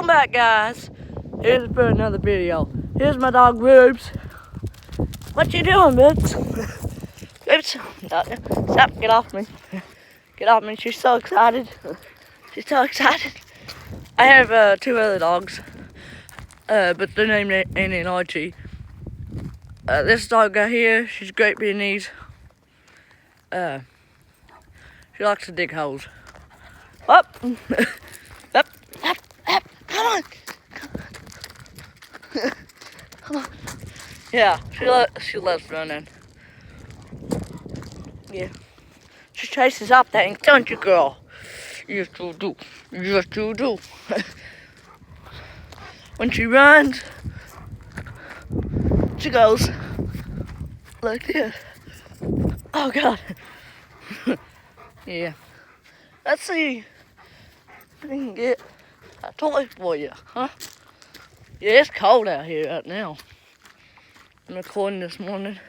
Welcome back, guys. Here's for another video. Here's my dog Rubes. What you doing, Rubes? Rubes, stop, get off me. Get off me, she's so excited. She's so excited. I have two other dogs, but their name ain't Annie and Archie. This dog right here, she's a Great Pyrenees. She likes to dig holes. Up, up, come on. Come on. Yeah, she loves running. Yeah. She chases up things, don't you, girl? Yes, you do. Yes, you do. When she runs, she goes like this. Oh, God. Yeah. Let's see if we can get a toy for you, huh? Yeah, it's cold out here right now. I'm recording this morning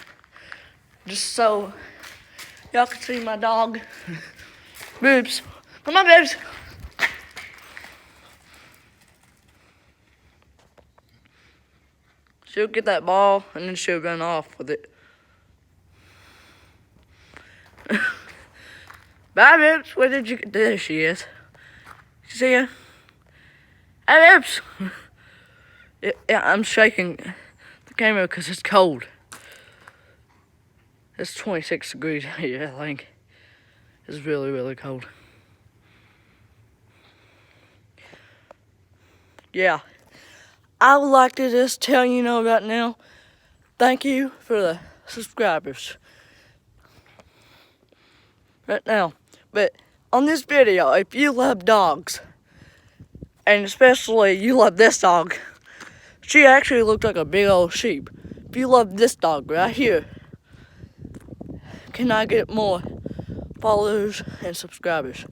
just so y'all can see my dog. Boobs. Come on, boobs. She'll get that ball and then she'll run off with it. Bye, Boobs. Where did you get? There she is. You see her? Hey, Boobs. Yeah, I'm shaking the camera because it's cold. It's 26 degrees here, I think. It's really, really cold. Yeah. I would like to just tell you right now, thank you for the subscribers. Right now. But on this video, if you love dogs, and especially you love this dog, she actually looked like a big old sheep. If you love this dog right here, can I get more followers and subscribers?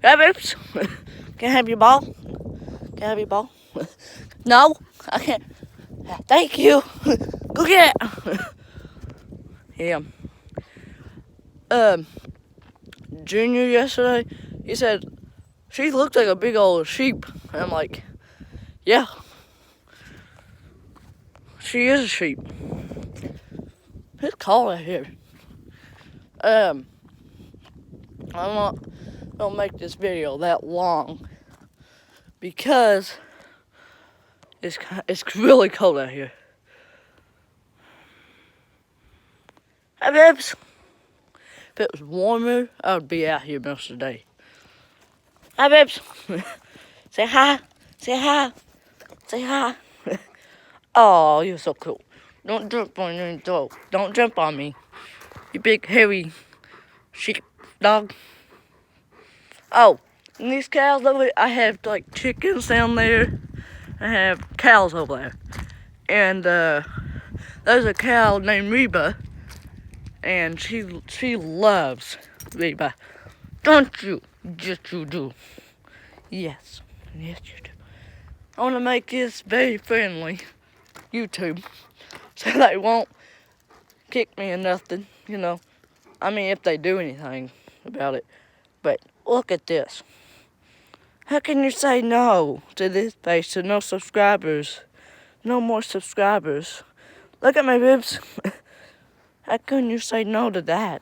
Hey, Boobs. Can I have your ball? Can I have your ball? No, I can't. Thank you. Go get it. Yeah. Junior yesterday, he said, she looked like a big old sheep. And I'm like, yeah. She is a sheep. It's cold out here. I'm not gonna make this video that long because it's really cold out here. Hey, Bibs. If it was warmer, I would be out here most of the day. Hi, Bibs. Say hi. Say hi. Say hi. Oh, you're so cool. Don't jump on your dog. Don't jump on me. You big, hairy sheep dog. Oh, and these cows over there, I have like chickens down there. I have cows over there. And there's a cow named Reba. And she loves Reba. Don't you? Yes, you do. Yes. Yes, you do. I want to make this very friendly YouTube. So they won't kick me or nothing, I mean, if they do anything about it. But look at this. How can you say no to this page, to no subscribers? No more subscribers. Look at my ribs. How can you say no to that?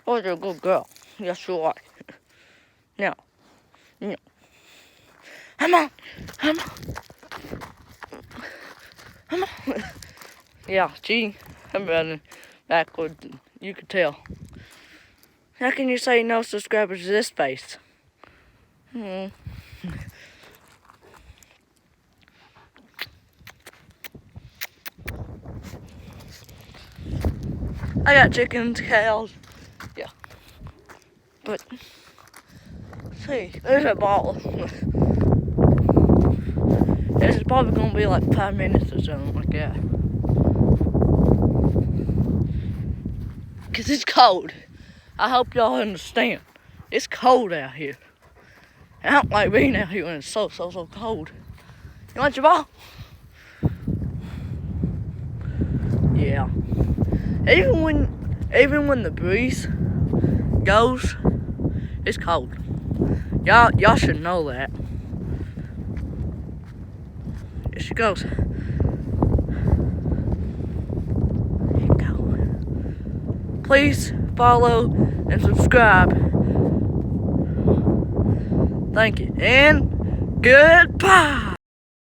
Oh, you're a good girl. Yes, you are. Now. Come on. Come on. Come on. Yeah, I'm running backwards. You can tell. How can you say no subscribers to this face? I got chickens, cows, yeah. But, see, there's a ball. This is probably going to be like 5 minutes or something like that. Because it's cold. I hope y'all understand. It's cold out here. I don't like being out here when it's so cold. You want your ball? Yeah. Even when the breeze goes, It's cold. Y'all should know that. Here she goes. There you go. Please follow and subscribe. Thank you. And goodbye.